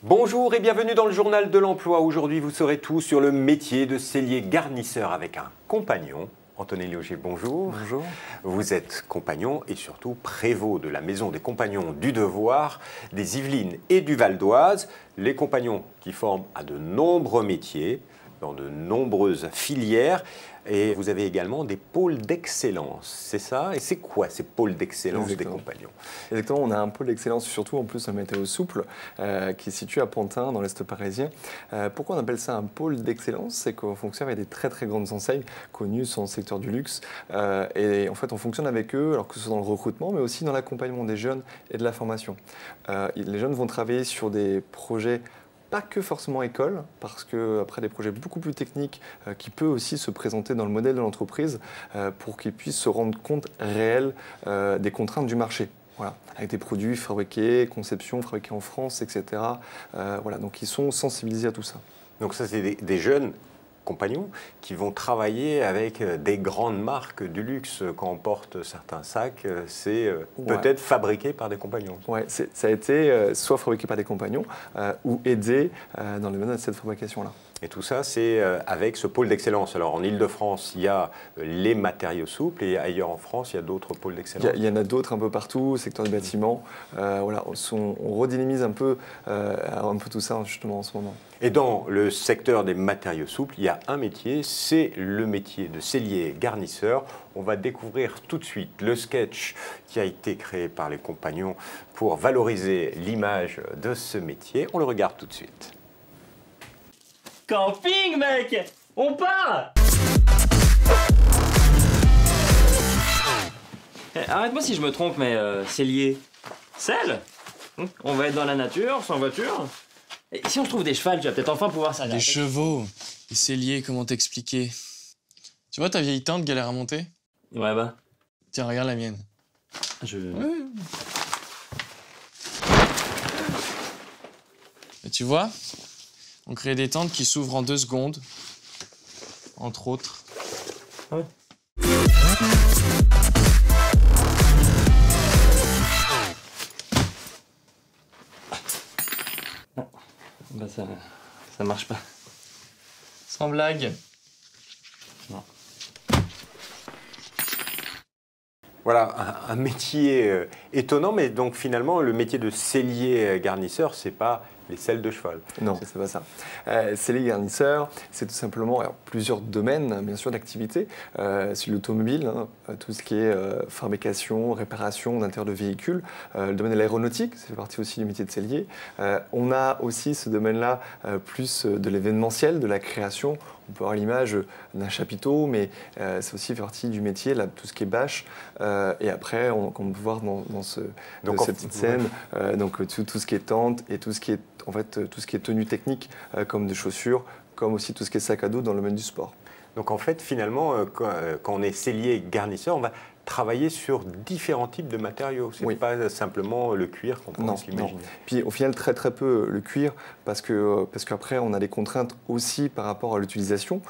Bonjour et bienvenue dans le journal de l'emploi. Aujourd'hui, vous saurez tout sur le métier de sellier garnisseur avec un compagnon. Anthony Loger, bonjour. Bonjour. Vous êtes compagnon et surtout prévôt de la maison des compagnons du Devoir, des Yvelines et du Val d'Oise. Les compagnons qui forment à de nombreux métiers, dans de nombreuses filières. Et vous avez également des pôles d'excellence, c'est ça? Et c'est quoi ces pôles d'excellence des compagnons? Exactement, on a un pôle d'excellence, surtout en plus un météo souple, qui est situé à Pantin, dans l'Est parisien. Pourquoi on appelle ça un pôle d'excellence? C'est qu'on fonctionne avec des très très grandes enseignes connues sur le secteur du luxe. Et en fait, on fonctionne avec eux, alors que ce soit dans le recrutement, mais aussi dans l'accompagnement des jeunes et de la formation. Les jeunes vont travailler sur des projets pas que forcément école, parce qu'après des projets beaucoup plus techniques qui peuvent aussi se présenter dans le modèle de l'entreprise pour qu'ils puissent se rendre compte réel des contraintes du marché. Voilà, avec des produits fabriqués, conception fabriquée en France, etc. Voilà, donc ils sont sensibilisés à tout ça. Donc ça, c'est des jeunes compagnons qui vont travailler avec des grandes marques du luxe. Quand on porte certains sacs, c'est peut-être fabriqué par des compagnons. Oui, ça a été soit fabriqué par des compagnons ou aidé dans le domaine de cette fabrication-là. Et tout ça, c'est avec ce pôle d'excellence. Alors en Ile-de-France, il y a les matériaux souples et ailleurs en France, il y a d'autres pôles d'excellence. Il y en a d'autres un peu partout, au secteur du bâtiment. Voilà, on redynamise un peu tout ça justement en ce moment. Et dans le secteur des matériaux souples, il y a un métier, c'est le métier de sellier garnisseur. On va découvrir tout de suite le sketch qui a été créé par les compagnons pour valoriser l'image de ce métier. On le regarde tout de suite. Camping, mec! On part! Arrête-moi si je me trompe, mais sellier, sel? On va être dans la nature, sans voiture? Et si on trouve des chevals, tu vas peut-être enfin pouvoir s'arrêter. Des chevaux, des selliers, comment t'expliquer? Tu vois ta vieille tante galère à monter? Ouais, bah. Tiens, regarde la mienne. Ouais. Et tu vois, on crée des tentes qui s'ouvrent en 2 secondes, entre autres. Ah ouais. Non. Bah ça marche pas. Sans blague. Non. Voilà, un métier étonnant, mais donc finalement, le métier de sellier garnisseur, c'est pas les selles de cheval. Non, c'est pas ça. Sellier garnisseur, c'est tout simplement plusieurs domaines, bien sûr, d'activité. C'est l'automobile, tout ce qui est fabrication, réparation d'intérieur de véhicules. Le domaine de l'aéronautique, ça fait partie aussi du métier de sellier. On a aussi ce domaine-là plus de l'événementiel, de la création. On peut avoir l'image d'un chapiteau, mais c'est aussi fait partie du métier, là, tout ce qui est bâche. Et après, comme on peut voir dans cette petite scène, donc tout ce qui est tente et tout ce qui est en fait tout ce qui est tenue technique, comme des chaussures, comme aussi tout ce qui est sac à dos dans le domaine du sport. Donc en fait, finalement, quand on est sellier garnisseur, on va travailler sur différents types de matériaux. Ce n'est pas simplement le cuir qu'on pourrait s'imaginer. Puis au final, très très peu le cuir, parce qu'après, on a des contraintes aussi par rapport à l'utilisation,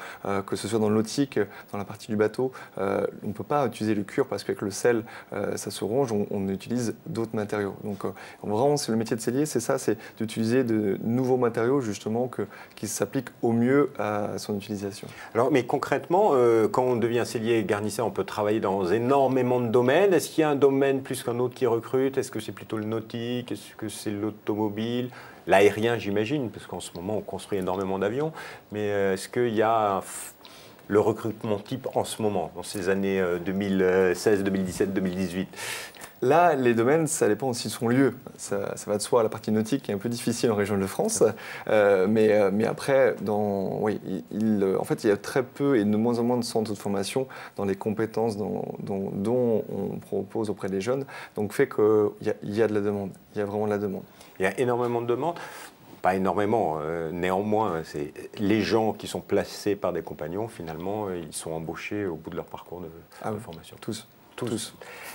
que ce soit dans le nautique, dans la partie du bateau. On ne peut pas utiliser le cuir parce qu'avec le sel, ça se ronge, on utilise d'autres matériaux. Donc vraiment, le métier de sellier, c'est ça, c'est d'utiliser de nouveaux matériaux justement qui s'appliquent au mieux à son utilisation. Alors, mais concrètement, quand on devient sellier garnisseur, on peut travailler dans énormément de domaines. Est-ce qu'il y a un domaine plus qu'un autre qui recrute? Est-ce que c'est plutôt le nautique? Est-ce que c'est l'automobile? L'aérien, j'imagine, parce qu'en ce moment, on construit énormément d'avions. Mais est-ce qu'il y a le recrutement type en ce moment, dans ces années 2016, 2017, 2018? Là, les domaines, ça dépend aussi de son lieu. Ça va de soi. La partie nautique qui est un peu difficile en région de France. Mais après, en fait, il y a très peu et de moins en moins de centres de formation dans les compétences dont on propose auprès des jeunes. Donc, fait qu'il y a de la demande. Il y a vraiment de la demande. Il y a énormément de demandes. Pas énormément, néanmoins, c'est les gens qui sont placés par des compagnons, finalement, ils sont embauchés au bout de leur parcours de formation. Tous.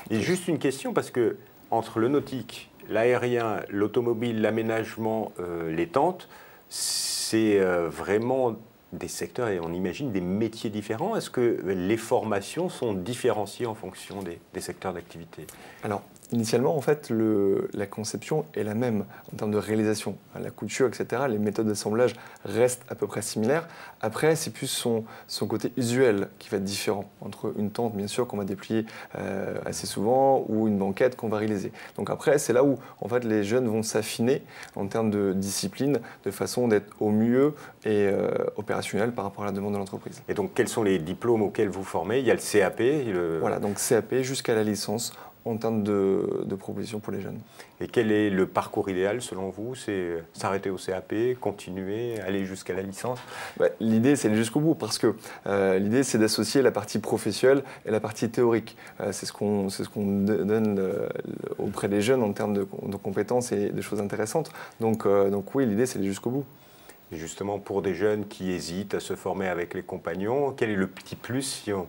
Et juste une question, parce que entre le nautique, l'aérien, l'automobile, l'aménagement, les tentes, c'est vraiment des secteurs et on imagine des métiers différents. Est-ce que les formations sont différenciées en fonction des secteurs d'activité? Alors, initialement, en fait, la conception est la même en termes de réalisation. La couture, etc., les méthodes d'assemblage restent à peu près similaires. Après, c'est plus son côté usuel qui va être différent entre une tente, bien sûr, qu'on va déplier assez souvent ou une banquette qu'on va réaliser. Donc après, c'est là où, en fait, les jeunes vont s'affiner en termes de discipline, de façon d'être au mieux et opérationnel par rapport à la demande de l'entreprise. Et donc, quels sont les diplômes auxquels vous formez? Il y a le CAP. Voilà, donc CAP jusqu'à la licence en termes de propositions pour les jeunes. Et quel est le parcours idéal selon vous? C'est s'arrêter au CAP, continuer, aller jusqu'à la licence? L'idée, c'est aller jusqu'au bout parce que l'idée, c'est d'associer la partie professionnelle et la partie théorique. C'est ce qu'on donne auprès des jeunes en termes de compétences et de choses intéressantes. Donc oui, l'idée, c'est aller jusqu'au bout. Et justement, pour des jeunes qui hésitent à se former avec les compagnons, quel est le petit plus si on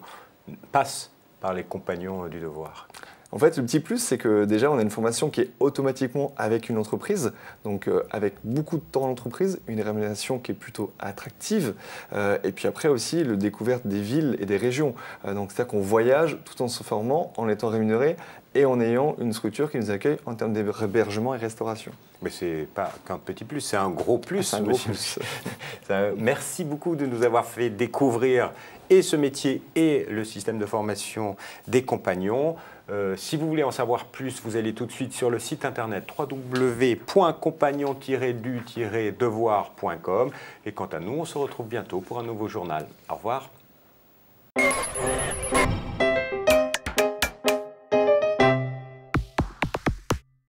passe par les compagnons du devoir? En fait, le petit plus, c'est que déjà, on a une formation qui est automatiquement avec une entreprise, donc avec beaucoup de temps en entreprise, une rémunération qui est plutôt attractive, et puis après aussi, le découverte des villes et des régions. Donc, c'est-à-dire qu'on voyage tout en se formant, en étant rémunéré et en ayant une structure qui nous accueille en termes d'hébergement et restauration. Mais ce n'est pas qu'un petit plus, c'est un gros plus. C'est un gros plus. Merci beaucoup de nous avoir fait découvrir et ce métier et le système de formation des compagnons. Si vous voulez en savoir plus, vous allez tout de suite sur le site internet www.compagnon-du-devoir.com. Et quant à nous, on se retrouve bientôt pour un nouveau journal. Au revoir.